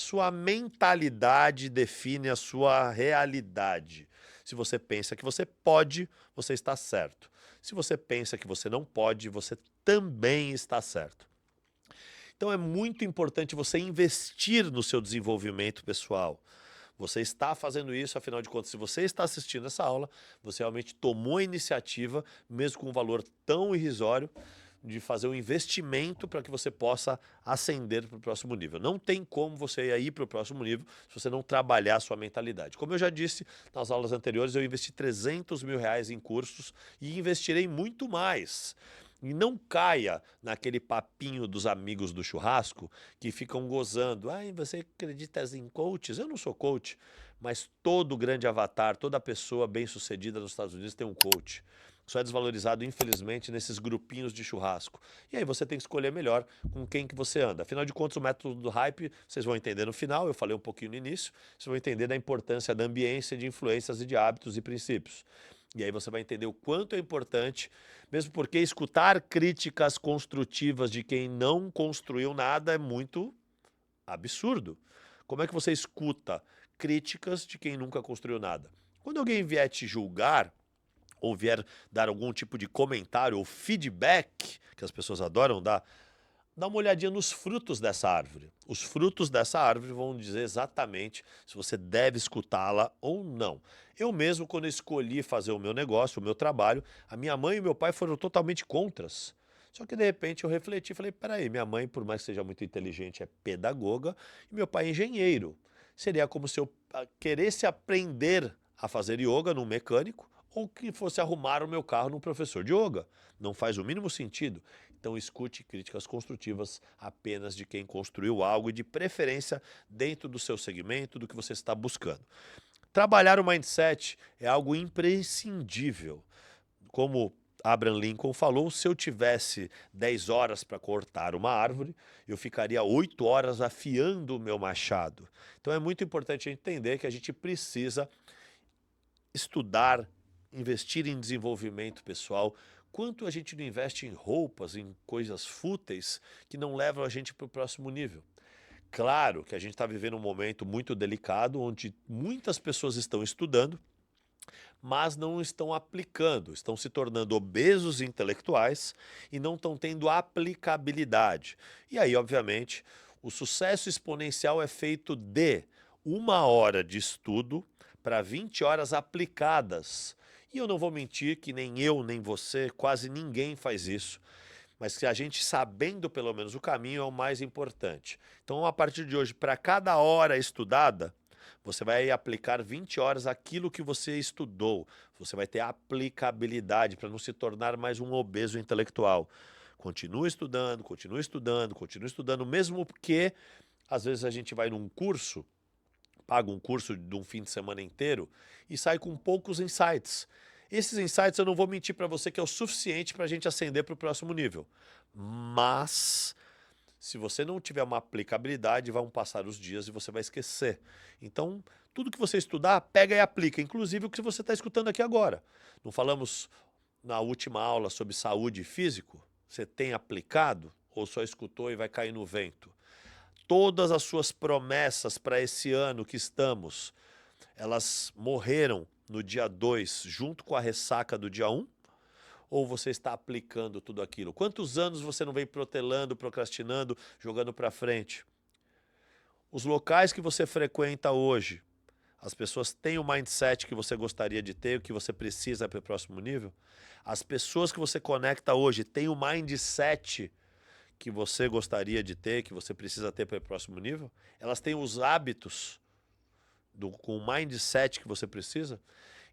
sua mentalidade define a sua realidade. Se você pensa que você pode, você está certo. Se você pensa que você não pode, você também está certo. Então é muito importante você investir no seu desenvolvimento pessoal. Você está fazendo isso, afinal de contas, se você está assistindo essa aula, você realmente tomou a iniciativa, mesmo com um valor tão irrisório, de fazer um investimento para que você possa ascender para o próximo nível. Não tem como você ir para o próximo nível se você não trabalhar a sua mentalidade. Como eu já disse nas aulas anteriores, eu investi R$ 300.000 em cursos e investirei muito mais. E não caia naquele papinho dos amigos do churrasco que ficam gozando. Ah, você acredita em coaches? Eu não sou coach, mas todo grande avatar, toda pessoa bem-sucedida nos Estados Unidos tem um coach. Só é desvalorizado, infelizmente, nesses grupinhos de churrasco. E aí você tem que escolher melhor com quem que você anda. Afinal de contas, o método do hype, vocês vão entender no final, eu falei um pouquinho no início, vocês vão entender da importância da ambiência, de influências e de hábitos e princípios. E aí você vai entender o quanto é importante, mesmo porque escutar críticas construtivas de quem não construiu nada é muito absurdo. Como é que você escuta críticas de quem nunca construiu nada? Quando alguém vier te julgar, ou vier dar algum tipo de comentário ou feedback, que as pessoas adoram dar, dá uma olhadinha nos frutos dessa árvore. Os frutos dessa árvore vão dizer exatamente se você deve escutá-la ou não. Eu mesmo, quando escolhi fazer o meu negócio, o meu trabalho, a minha mãe e meu pai foram totalmente contras. Só que de repente eu refleti e falei, peraí, minha mãe, por mais que seja muito inteligente, é pedagoga, e meu pai é engenheiro. Seria como se eu queresse aprender a fazer yoga num mecânico, ou que fosse arrumar o meu carro num professor de yoga. Não faz o mínimo sentido. Então escute críticas construtivas apenas de quem construiu algo e de preferência dentro do seu segmento, do que você está buscando. Trabalhar o mindset é algo imprescindível. Como Abraham Lincoln falou, se eu tivesse 10 horas para cortar uma árvore, eu ficaria 8 horas afiando o meu machado. Então é muito importante entender que a gente precisa estudar, investir em desenvolvimento pessoal. Quanto a gente não investe em roupas, em coisas fúteis que não levam a gente para o próximo nível? Claro que a gente está vivendo um momento muito delicado, onde muitas pessoas estão estudando, mas não estão aplicando, estão se tornando obesos intelectuais e não estão tendo aplicabilidade. E aí, obviamente, o sucesso exponencial é feito de 1 hora de estudo para 20 horas aplicadas. E eu não vou mentir que nem eu, nem você, quase ninguém faz isso. Mas que a gente sabendo pelo menos o caminho é o mais importante. Então, a partir de hoje, para cada hora estudada, você vai aplicar 20 horas aquilo que você estudou. Você vai ter aplicabilidade para não se tornar mais um obeso intelectual. Continue estudando, continue estudando, continue estudando, mesmo porque às vezes a gente vai num curso, paga um curso de um fim de semana inteiro e sai com poucos insights. Esses insights eu não vou mentir para você que é o suficiente para a gente ascender para o próximo nível. Mas se você não tiver uma aplicabilidade, vão passar os dias e você vai esquecer. Então, tudo que você estudar, pega e aplica, inclusive o que você está escutando aqui agora. Não falamos na última aula sobre saúde e físico? Você tem aplicado ou só escutou e vai cair no vento? Todas as suas promessas para esse ano que estamos, elas morreram no dia 2, junto com a ressaca do dia 1? Ou você está aplicando tudo aquilo? Quantos anos você não vem protelando, procrastinando, jogando para frente? Os locais que você frequenta hoje, as pessoas têm o mindset que você gostaria de ter, o que você precisa para o próximo nível? As pessoas que você conecta hoje têm o mindset que você gostaria de ter, que você precisa ter para o próximo nível? Elas têm os hábitos com o mindset que você precisa?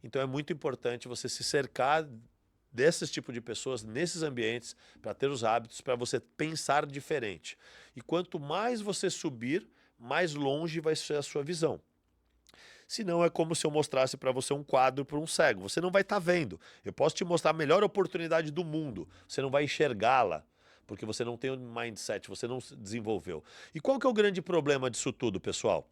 Então é muito importante você se cercar desses tipos de pessoas, nesses ambientes, para ter os hábitos, para você pensar diferente. E quanto mais você subir, mais longe vai ser a sua visão. Senão é como se eu mostrasse para você um quadro para um cego. Você não vai estar vendo. Eu posso te mostrar a melhor oportunidade do mundo. Você não vai enxergá-la, porque você não tem o mindset, você não se desenvolveu. E qual que é o grande problema disso tudo, pessoal?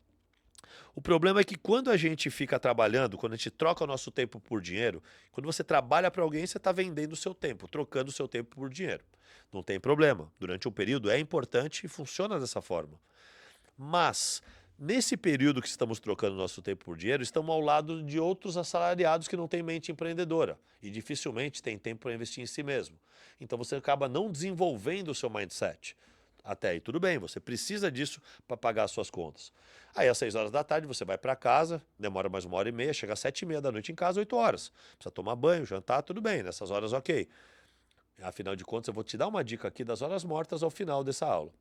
O problema é que quando a gente fica trabalhando, quando a gente troca o nosso tempo por dinheiro, quando você trabalha para alguém, você está vendendo o seu tempo, trocando o seu tempo por dinheiro. Não tem problema. Durante um período é importante e funciona dessa forma. Mas Nesse período que estamos trocando nosso tempo por dinheiro, estamos ao lado de outros assalariados que não têm mente empreendedora e dificilmente têm tempo para investir em si mesmo. Então você acaba não desenvolvendo o seu mindset. Até aí tudo bem, você precisa disso para pagar as suas contas. Aí às 6 horas da tarde você vai para casa, demora mais 1 hora e meia, chega às 7h30 da noite em casa, 8 horas. Precisa tomar banho, jantar, tudo bem, nessas horas ok. Afinal de contas, eu vou te dar uma dica aqui das horas mortas ao final dessa aula.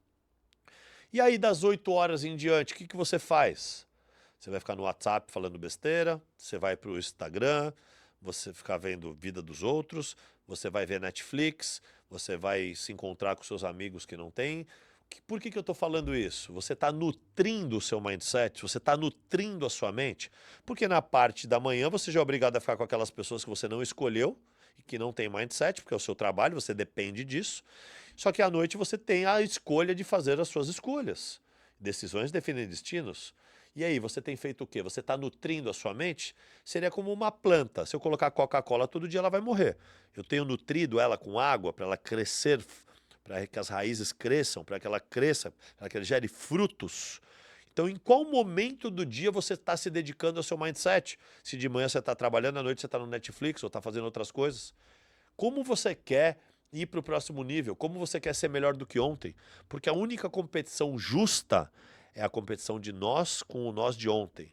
E aí, das 8 horas em diante, o que você faz? Você vai ficar no WhatsApp falando besteira, você vai para o Instagram, você ficar vendo vida dos outros, você vai ver Netflix, você vai se encontrar com seus amigos que não têm. Por que eu estou falando isso? Você está nutrindo o seu mindset, você está nutrindo a sua mente, porque na parte da manhã você já é obrigado a ficar com aquelas pessoas que você não escolheu e que não tem mindset, porque é o seu trabalho, você depende disso. Só que à noite você tem a escolha de fazer as suas escolhas. Decisões definem destinos. E aí, você tem feito o quê? Você está nutrindo a sua mente? Seria como uma planta. Se eu colocar Coca-Cola todo dia, ela vai morrer. Eu tenho nutrido ela com água para ela crescer, para que as raízes cresçam, para que ela cresça, para que ela gere frutos. Então, em qual momento do dia você está se dedicando ao seu mindset? Se de manhã você está trabalhando, à noite você está no Netflix ou está fazendo outras coisas. Como você quer ir para o próximo nível? Como você quer ser melhor do que ontem? Porque a única competição justa é a competição de nós com o nós de ontem.